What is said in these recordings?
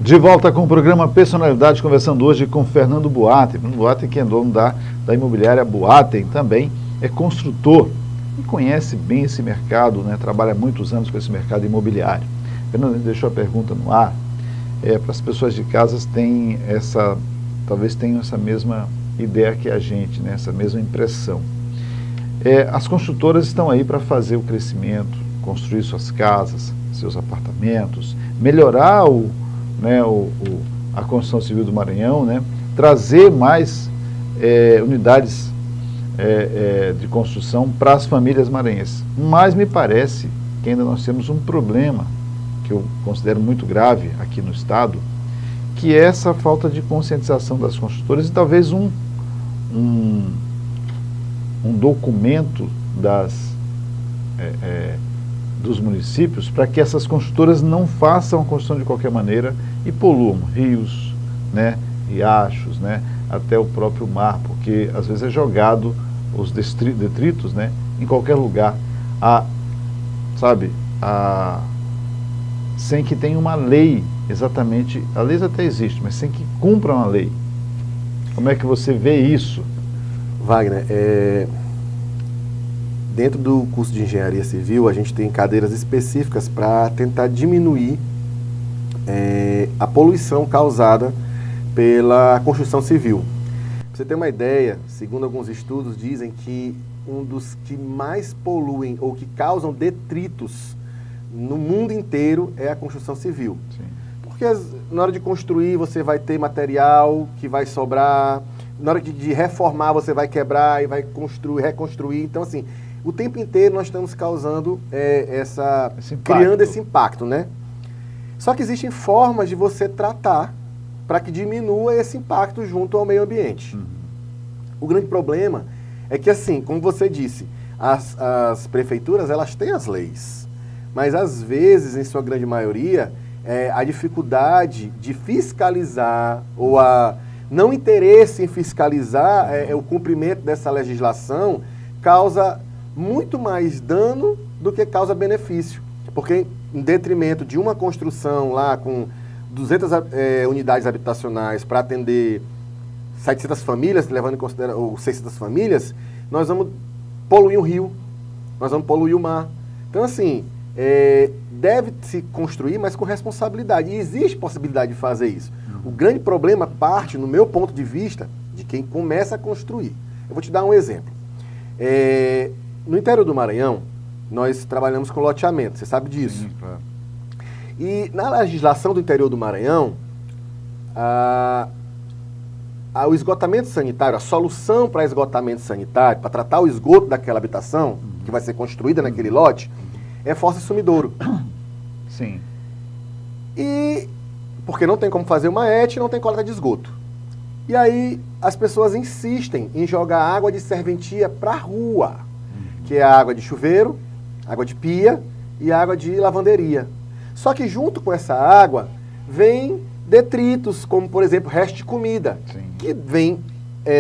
De volta com o programa Personalidade, conversando hoje com Fernando Boatem. Fernando Boatem, que é dono da imobiliária Boatem, também é construtor e conhece bem esse mercado, né? Trabalha há muitos anos com esse mercado imobiliário. Fernando, a gente deixou a pergunta no ar, para as pessoas de casas talvez tenham essa mesma ideia que a gente, né? Essa mesma impressão. As construtoras estão aí para fazer o crescimento, construir suas casas, seus apartamentos, melhorar a construção civil do Maranhão, né? Trazer mais unidades de construção para as famílias maranhenses. Mas me parece que ainda nós temos um problema, que eu considero muito grave aqui no estado, que é essa falta de conscientização das construtoras e talvez um documento dos municípios para que essas construtoras não façam a construção de qualquer maneira e poluam rios, né, riachos, né, até o próprio mar, porque às vezes é jogado os detritos, né, em qualquer lugar, sem que tenha uma lei exatamente. A lei até existe, mas sem que cumpra uma lei. Como é que você vê isso? Wagner, dentro do curso de Engenharia Civil, a gente tem cadeiras específicas para tentar diminuir a poluição causada pela construção civil. Para você ter uma ideia, segundo alguns estudos, dizem que um dos que mais poluem ou que causam detritos no mundo inteiro é a construção civil. Sim. Porque na hora de construir você vai ter material que vai sobrar, na hora de reformar você vai quebrar e vai reconstruir. Então, assim, o tempo inteiro nós estamos causando criando esse impacto, né? Só que existem formas de você tratar para que diminua esse impacto junto ao meio ambiente. Uhum. O grande problema é que, assim, como você disse, as prefeituras, elas têm as leis, mas às vezes, em sua grande maioria, a dificuldade de fiscalizar ou a não interesse em fiscalizar o cumprimento dessa legislação causa muito mais dano do que causa benefício. Porque em detrimento de uma construção lá com 200 unidades habitacionais para atender 700 famílias, levando em consideração, ou 600 famílias, nós vamos poluir o rio, nós vamos poluir o mar. Então, assim, deve-se construir, mas com responsabilidade. E existe possibilidade de fazer isso. O grande problema parte, no meu ponto de vista, de quem começa a construir. Eu vou te dar um exemplo. No interior do Maranhão, nós trabalhamos com loteamento, você sabe disso. Sim, claro. E na legislação do interior do Maranhão, o esgotamento sanitário, a solução para esgotamento sanitário, para tratar o esgoto daquela habitação, que vai ser construída naquele lote, é fossa e sumidouro. Sim. E porque não tem como fazer uma ET, não tem coleta de esgoto. E aí as pessoas insistem em jogar água de serventia para a rua, que é a água de chuveiro, água de pia e água de lavanderia. Só que junto com essa água vem detritos, como por exemplo resto de comida, sim, que vem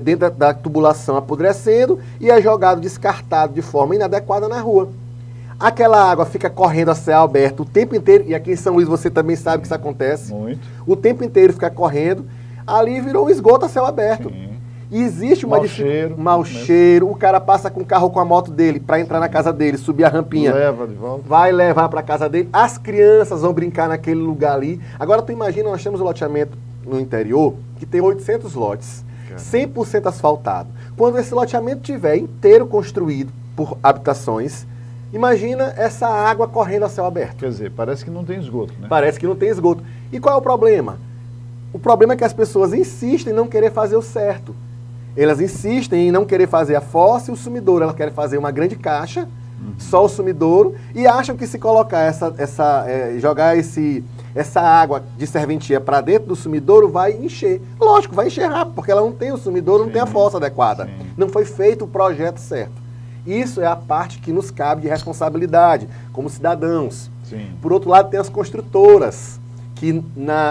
dentro da tubulação apodrecendo e é jogado descartado de forma inadequada na rua. Aquela água fica correndo a céu aberto o tempo inteiro, e aqui em São Luís você também sabe que isso acontece. Muito. O tempo inteiro fica correndo, ali virou um esgoto a céu aberto. Sim. E existe uma mau cheiro, o cara passa com o carro, com a moto dele, para entrar na casa dele, subir a rampinha. Leva de volta. Vai levar para casa dele, as crianças vão brincar naquele lugar ali. Agora tu imagina, nós temos um loteamento no interior, que tem 800 lotes, 100% asfaltado. Quando esse loteamento estiver inteiro construído por habitações, imagina essa água correndo a céu aberto. Quer dizer, parece que não tem esgoto, né? Parece que não tem esgoto. E qual é o problema? O problema é que as pessoas insistem em não querer fazer o certo. Elas insistem em não querer fazer a fossa e o sumidouro. Elas querem fazer uma grande caixa, só o sumidouro, e acham que se colocar jogar essa água de serventia para dentro do sumidouro vai encher. Lógico, vai encher rápido, porque ela não tem o sumidouro, sim, não tem a fossa adequada. Sim. Não foi feito o projeto certo. Isso é a parte que nos cabe de responsabilidade, como cidadãos. Sim. Por outro lado, tem as construtoras, que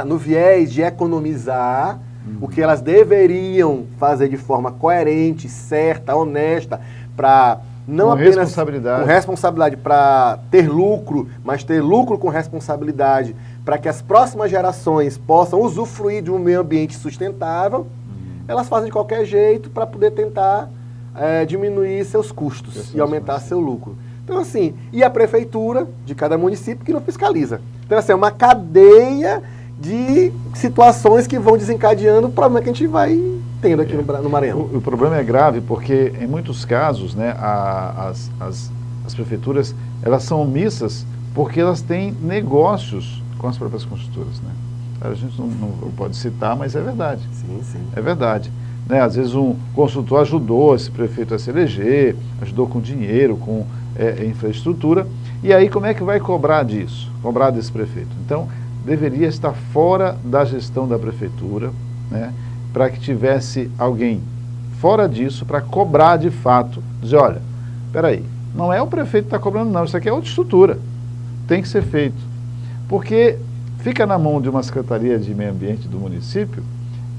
no viés de economizar, o que elas deveriam fazer de forma coerente, certa, honesta, para não apenas com responsabilidade para ter lucro, mas ter lucro com responsabilidade, para que as próximas gerações possam usufruir de um meio ambiente sustentável, elas fazem de qualquer jeito para poder tentar diminuir seus custos e aumentar seu lucro. Então, assim, e a prefeitura de cada município que não fiscaliza. Então, assim, é uma cadeia de situações que vão desencadeando o problema que a gente vai tendo aqui no Maranhão. O problema é grave porque, em muitos casos, né, as prefeituras, elas são omissas porque elas têm negócios com as próprias construtoras, né? A gente não pode citar, mas é verdade. Sim, sim. É verdade. Né? Às vezes um consultor ajudou esse prefeito a se eleger, ajudou com dinheiro, com infraestrutura, e aí como é que vai cobrar disso? Cobrar desse prefeito? Então, deveria estar fora da gestão da prefeitura, né? Para que tivesse alguém fora disso para cobrar de fato, dizer, olha, peraí, não é o prefeito que está cobrando não, isso aqui é outra estrutura, tem que ser feito. Porque fica na mão de uma Secretaria de Meio Ambiente do município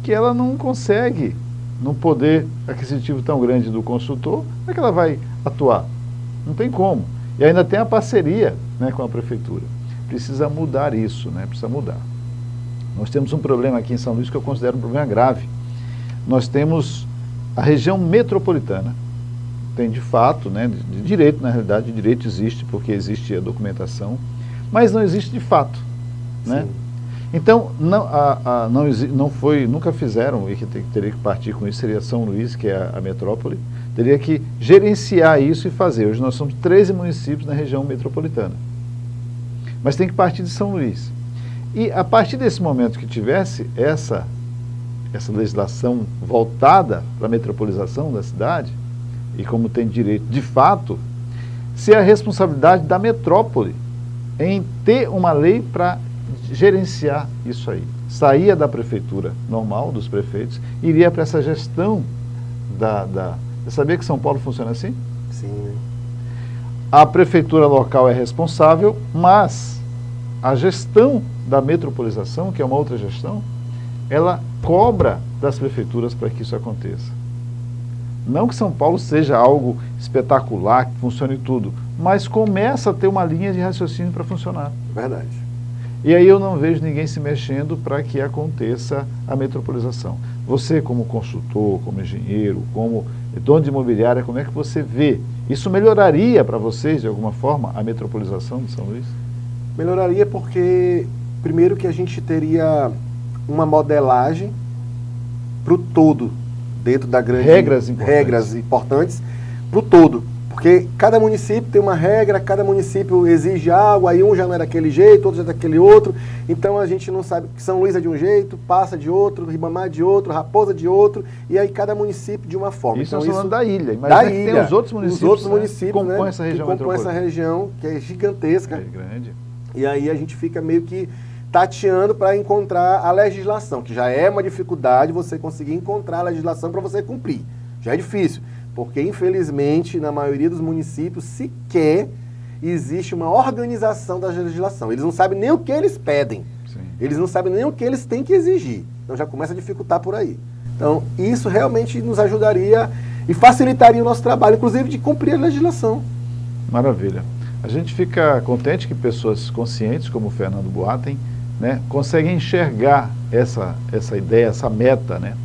que ela não consegue, num poder aquisitivo tão grande do consultor, como é que ela vai atuar? Não tem como. E ainda tem a parceria, né, com a prefeitura. Precisa mudar isso, né? Precisa mudar. Nós temos um problema aqui em São Luís que eu considero um problema grave. Nós temos a região metropolitana, tem de fato, né, de direito, na realidade, de direito existe, porque existe a documentação, mas não existe de fato, né? Então, nunca fizeram, e que teria que partir com isso, seria São Luís, que é a metrópole, teria que gerenciar isso e fazer. Hoje nós somos 13 municípios na região metropolitana, mas tem que partir de São Luís. E a partir desse momento que tivesse essa legislação voltada para a metropolização da cidade, e como tem direito de fato, ser a responsabilidade da metrópole em ter uma lei para gerenciar isso aí. Saía da prefeitura normal, dos prefeitos, iria para essa gestão Você sabia que São Paulo funciona assim? Sim. A prefeitura local é responsável, mas a gestão da metropolização, que é uma outra gestão, ela cobra das prefeituras para que isso aconteça. Não que São Paulo seja algo espetacular, que funcione tudo, mas começa a ter uma linha de raciocínio para funcionar. Verdade. E aí eu não vejo ninguém se mexendo para que aconteça a metropolização. Você, como consultor, como engenheiro, como dono de imobiliária, como é que você vê? Isso melhoraria para vocês, de alguma forma, a metropolização de São Luís? Melhoraria porque, primeiro, que a gente teria uma modelagem para o todo, dentro da grande... Regras importantes para o todo. Porque cada município tem uma regra, cada município exige algo, aí um já não é daquele jeito, outro já é daquele outro. Então a gente não sabe que São Luís é de um jeito, Passa de outro, Ribamar de outro, Raposa de outro, e aí cada município de uma forma. Isso então, nós falando da ilha. Imagina da que ilha. Tem os outros municípios, que compõem essa região que compõem essa região, que é gigantesca. É grande. E aí a gente fica meio que tateando para encontrar a legislação, que já é uma dificuldade você conseguir encontrar a legislação para você cumprir. Já é difícil. Porque, infelizmente, na maioria dos municípios, sequer existe uma organização da legislação. Eles não sabem nem o que eles pedem. Sim. Eles não sabem nem o que eles têm que exigir. Então, já começa a dificultar por aí. Então, isso realmente nos ajudaria e facilitaria o nosso trabalho, inclusive de cumprir a legislação. Maravilha. A gente fica contente que pessoas conscientes, como o Fernando Boatem, né, conseguem enxergar essa ideia, essa meta, né?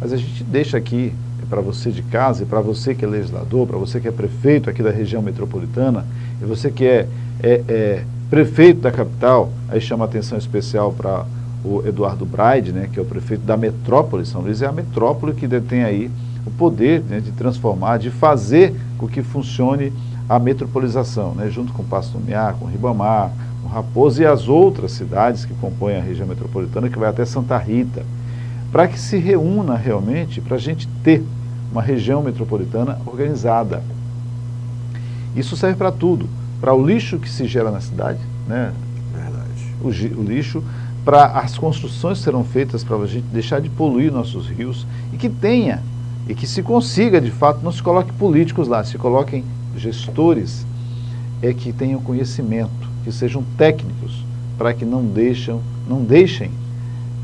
Mas a gente deixa aqui para você de casa, e para você que é legislador, para você que é prefeito aqui da região metropolitana, e você que é prefeito da capital, aí chama atenção especial para o Eduardo Braide, né, que é o prefeito da metrópole. São Luís é a metrópole que detém aí o poder, né, de transformar, de fazer com que funcione a metropolização, né, junto com Passo do Miá, com Ribamar, com Raposa e as outras cidades que compõem a região metropolitana, que vai até Santa Rita, para que se reúna realmente, para a gente ter uma região metropolitana organizada. Isso serve para tudo, para o lixo que se gera na cidade, né? Verdade. O lixo, para as construções que serão feitas para a gente deixar de poluir nossos rios, e que tenha, e que se consiga de fato, não se coloque políticos lá, se coloquem gestores que tenham conhecimento, que sejam técnicos, para que não deixem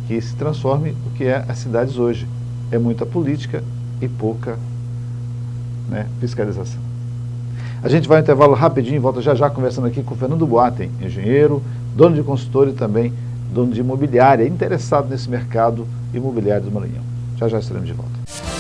que se transforme o que é as cidades hoje. É muita política e pouca, né, fiscalização. A gente vai ao intervalo rapidinho e volta já já conversando aqui com o Fernando Boatem, engenheiro, dono de consultor e também dono de imobiliária, interessado nesse mercado imobiliário do Maranhão. Já já estaremos de volta.